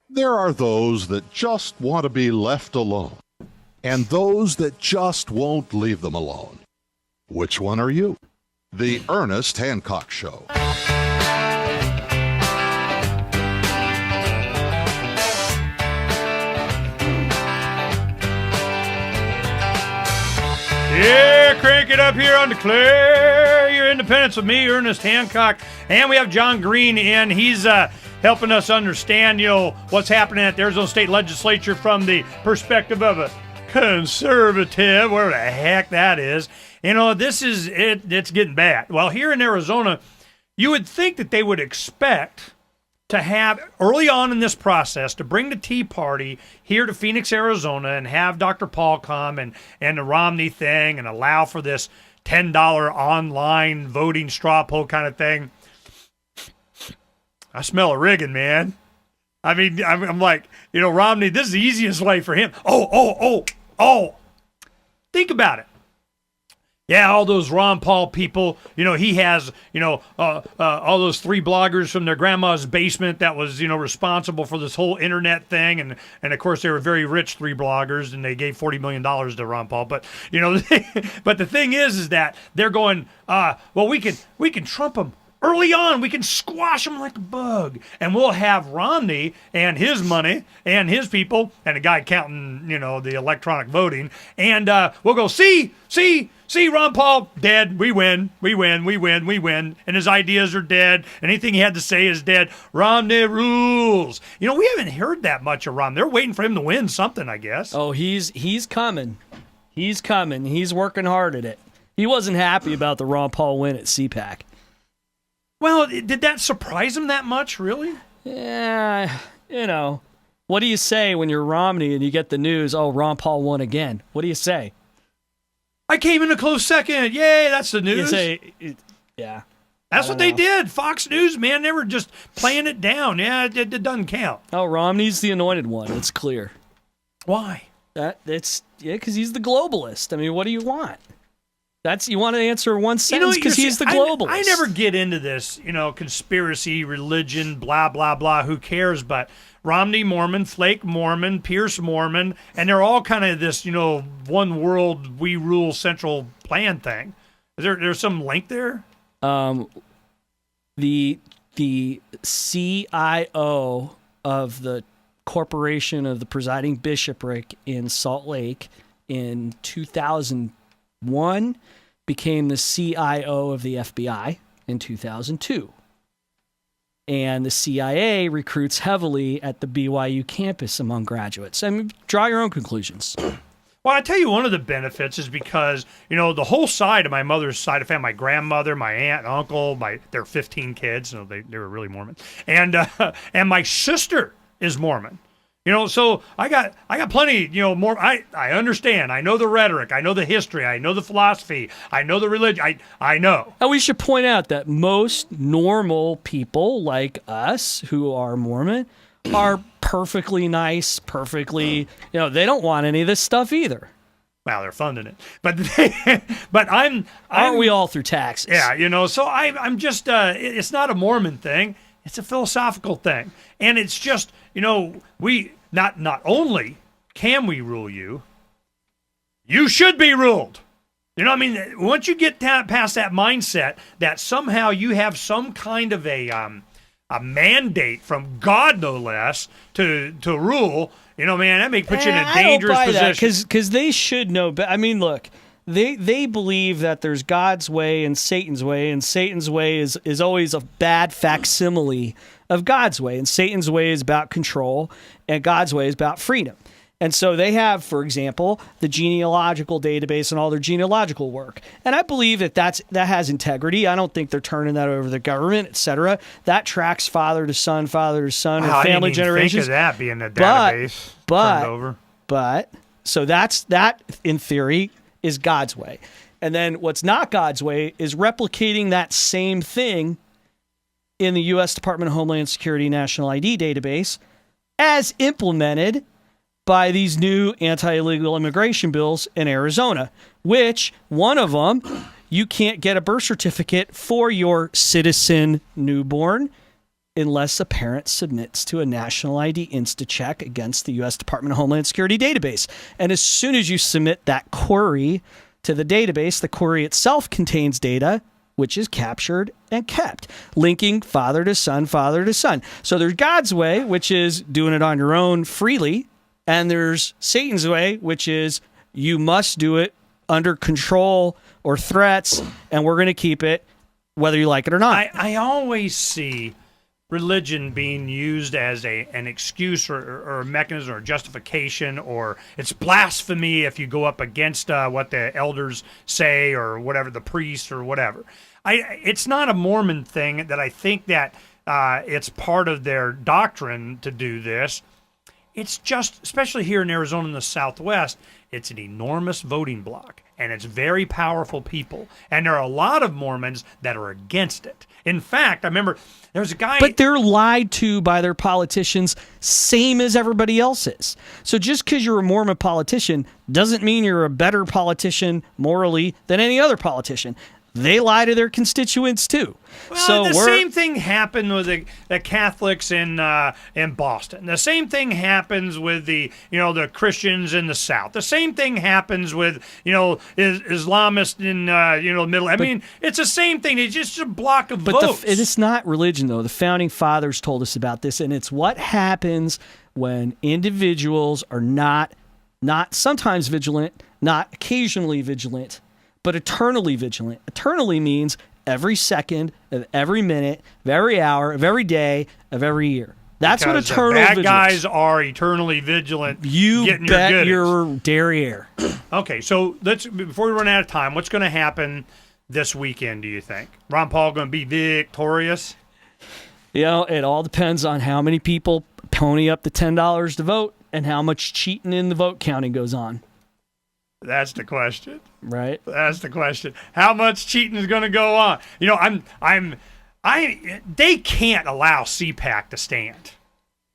There are those that just want to be left alone, and those that just won't leave them alone. Which one are you? The Ernest Hancock Show. Yeah, crank it up here on Declare Your Independence with me, Ernest Hancock. And we have John Green in. He's helping us understand, what's happening at the Arizona State Legislature from the perspective of a conservative, where the heck that is. This is it. It's getting bad. Well, here in Arizona, you would think that they would expect to have, early on in this process, to bring the Tea Party here to Phoenix, Arizona, and have Dr. Paul come and the Romney thing and allow for this $10 online voting straw poll kind of thing. I smell a rigging, man. I mean, I'm like, Romney, this is the easiest way for him. Oh. Think about it. Yeah, all those Ron Paul people, he has, all those 3 bloggers from their grandma's basement that was, responsible for this whole internet thing. And of course, they were very rich 3 bloggers, and they gave $40 million to Ron Paul. But, but the thing is that they're going, well, we can trump them. Early on, we can squash them like a bug, and we'll have Romney and his money and his people and a guy counting, the electronic voting, and we'll go, see, Ron Paul, dead, we win, and his ideas are dead, anything he had to say is dead. Romney rules. We haven't heard that much of Romney. They're waiting for him to win something, I guess. Oh, he's coming. He's coming. He's working hard at it. He wasn't happy about the Ron Paul win at CPAC. Well, did that surprise him that much, really? Yeah, what do you say when you're Romney and you get the news, oh, Ron Paul won again? What do you say? I came in a close second. Yay, that's the news. You say, yeah. That's what they did. Fox News, man, they were just playing it down. Yeah, it doesn't count. Oh, Romney's the anointed one. It's clear. Why? Because he's the globalist. I mean, what do you want? You want to answer one sentence because he's the globalist. I never get into this, conspiracy, religion, blah, blah, blah. Who cares? But Romney Mormon, Flake Mormon, Pierce Mormon, and they're all kind of this, one world, we rule central plan thing. Is there's some link there? The CIO of the Corporation of the Presiding Bishopric in Salt Lake in 2001 became the CIO of the FBI in 2002. And the CIA recruits heavily at the BYU campus among graduates. I mean, draw your own conclusions. Well, I tell you, one of the benefits is because, the whole side of my mother's side of family, my grandmother, my aunt, and uncle, there are 15 kids, so they were really Mormon. And my sister is Mormon. So I got plenty, more. I understand. I know the rhetoric. I know the history. I know the philosophy. I know the religion. I know. And we should point out that most normal people like us who are Mormon are perfectly nice, perfectly, they don't want any of this stuff either. Well, they're funding it. But aren't we all through taxes? Yeah, so I'm just, it's not a Mormon thing. It's a philosophical thing. And it's just, we not only can we rule you, you should be ruled. Once you get past that mindset that somehow you have some kind of a mandate from God, no less, to rule, man, that may put you in a dangerous position. Because they should know. But I mean, look, they believe that there's God's way and Satan's way is always a bad facsimile of God's way, and Satan's way is about control, and God's way is about freedom. And so they have, for example, the genealogical database and all their genealogical work. And I believe that has integrity. I don't think they're turning that over to the government, et cetera. That tracks father to son, and family generations. Think of that being a database turned over. So that, in theory, is God's way. And then what's not God's way is replicating that same thing in the U.S. Department of Homeland Security National ID database as implemented by these new anti-illegal immigration bills in Arizona, which one of them, you can't get a birth certificate for your citizen newborn unless a parent submits to a national ID InstaCheck against the U.S. Department of Homeland Security database. And as soon as you submit that query to the database, the query itself contains data which is captured and kept, linking father to son, father to son. So there's God's way, which is doing it on your own freely, and there's Satan's way, which is you must do it under control or threats, and we're going to keep it whether you like it or not. I always see religion being used as an excuse or a mechanism or justification, or it's blasphemy if you go up against what the elders say or whatever, the priest or whatever. It's not a Mormon thing that I think that it's part of their doctrine to do this. It's just, especially here in Arizona in the Southwest, it's an enormous voting bloc, and it's very powerful people. And there are a lot of Mormons that are against it. In fact, I remember there was a guy... But they're lied to by their politicians, same as everybody else is. So just because you're a Mormon politician doesn't mean you're a better politician morally than any other politician. They lie to their constituents too. Well, the same thing happened with the Catholics in Boston. The same thing happens with the Christians in the South. The same thing happens with Islamists in the middle. I mean, it's the same thing. It's just a block of votes. But it's not religion, though. The founding fathers told us about this, and it's what happens when individuals are not sometimes vigilant, not occasionally vigilant, but eternally vigilant. Eternally means every second of every minute, of every hour, of every day, of every year. That's because what eternal bad vigilance. Guys are eternally vigilant. You bet your derriere. Okay, so before we run out of time, what's going to happen this weekend, do you think? Ron Paul going to be victorious? It all depends on how many people pony up the $10 to vote and how much cheating in the vote counting goes on. That's the question. Right. That's the question. How much cheating is going to go on? They can't allow CPAC to stand.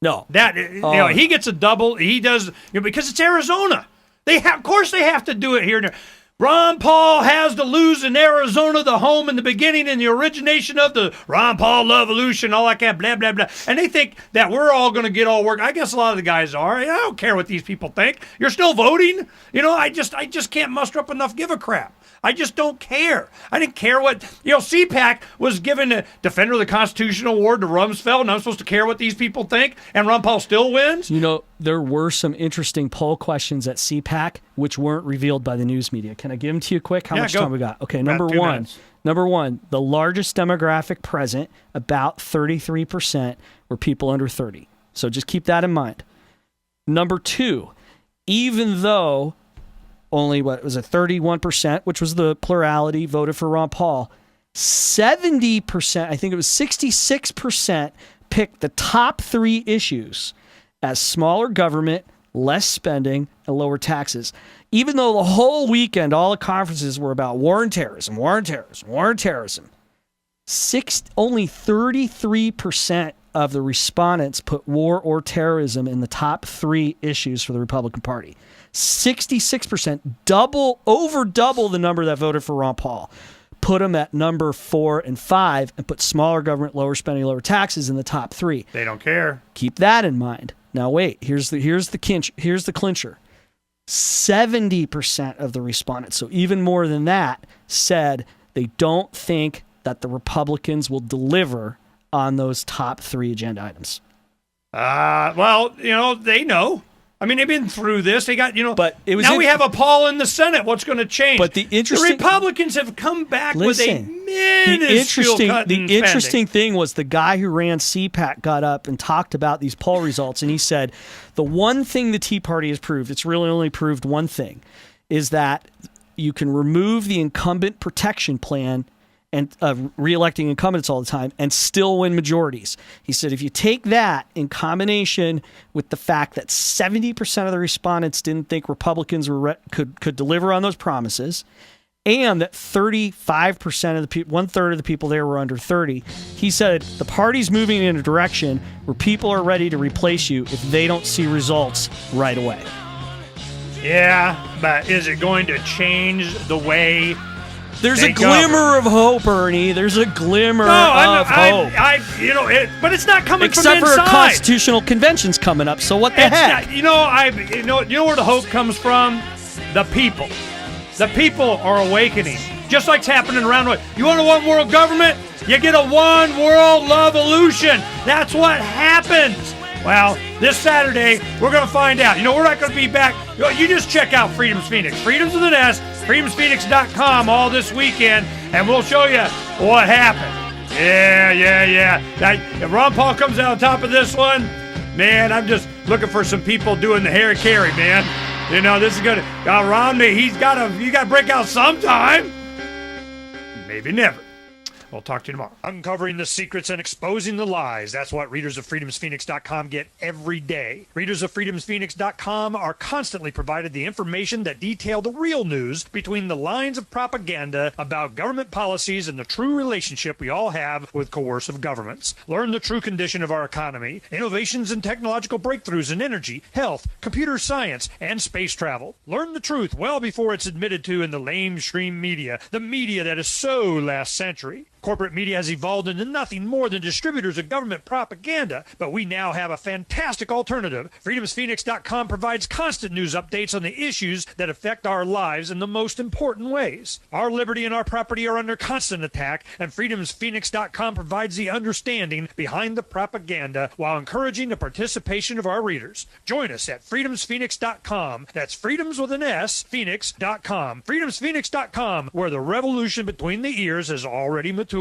No. He gets a double. He does because it's Arizona. Of course they have to do it here. Ron Paul has to lose in Arizona, the home in the beginning and the origination of the Ron Paul Love-olution, all that kind of blah, blah, blah. And they think that we're all going to get all work. I guess a lot of the guys are. I don't care what these people think. You're still voting? I just can't muster up enough give a crap. I just don't care. I didn't care what, CPAC was given a Defender of the Constitution Award to Rumsfeld, and I'm supposed to care what these people think, and Ron Paul still wins? There were some interesting poll questions at CPAC which weren't revealed by the news media. Can I give them to you quick? How much time we got? Okay, number one, the largest demographic present, about 33%, were people under 30. So just keep that in mind. Number two, even though only, 31%, which was the plurality, voted for Ron Paul, 70%, I think it was 66%, picked the top three issues as smaller government, less spending, and lower taxes. Even though the whole weekend, all the conferences were about war and terrorism, only 33% of the respondents put war or terrorism in the top three issues for the Republican Party. 66%, over double the number that voted for Ron Paul, put them at number 4 and 5 and put smaller government, lower spending, lower taxes in the top three. They don't care. Keep that in mind. Now wait, here's the clincher. 70% of the respondents, so even more than that, said they don't think that the Republicans will deliver on those top three agenda items. They know. I mean, they've been through this. They got, But it was we have a Paul in the Senate. What's going to change? But the Republicans have come back with a minuscule cut in The interesting thing was the guy who ran CPAC got up and talked about these poll results, and he said, the one thing the Tea Party has proved, it's really only proved one thing, is that you can remove the incumbent protection plan and reelecting incumbents all the time and still win majorities. He said if you take that in combination with the fact that 70% of the respondents didn't think Republicans could deliver on those promises, and that 35% of the people, 1/3 of the people there were under 30, he said the party's moving in a direction where people are ready to replace you if they don't see results right away. Yeah, but is it going to change the way There's They a glimmer govern. of hope, Ernie. There's a glimmer No, of hope. But it's not coming Except from for inside. a constitutional convention's coming up. So what the It's heck? not- you know where the hope comes from? The people. The people are awakening, just like's happening around the world. You want a one world government? You get a one world love-olution. That's what happens. Well, this Saturday, we're going to find out. We're not going to be back. You just check out Freedom's Phoenix. Freedom's with an S, freedomsphoenix.com all this weekend, and we'll show you what happened. Yeah. If Ron Paul comes out on top of this one, man, I'm just looking for some people doing the Harry Carey, man. This is going to... Romney, you got to break out sometime. Maybe never. We'll talk to you tomorrow. Uncovering the secrets and exposing the lies. That's what readers of freedomsphoenix.com get every day. Readers of freedomsphoenix.com are constantly provided the information that detail the real news between the lines of propaganda about government policies and the true relationship we all have with coercive governments. Learn the true condition of our economy, innovations and technological breakthroughs in energy, health, computer science, and space travel. Learn the truth well before it's admitted to in the lamestream media, the media that is so last century. Corporate media has evolved into nothing more than distributors of government propaganda, but we now have a fantastic alternative. FreedomsPhoenix.com provides constant news updates on the issues that affect our lives in the most important ways. Our liberty and our property are under constant attack, and FreedomsPhoenix.com provides the understanding behind the propaganda while encouraging the participation of our readers. Join us at FreedomsPhoenix.com. That's freedoms with an S, Phoenix.com. FreedomsPhoenix.com, where the revolution between the ears has already matured.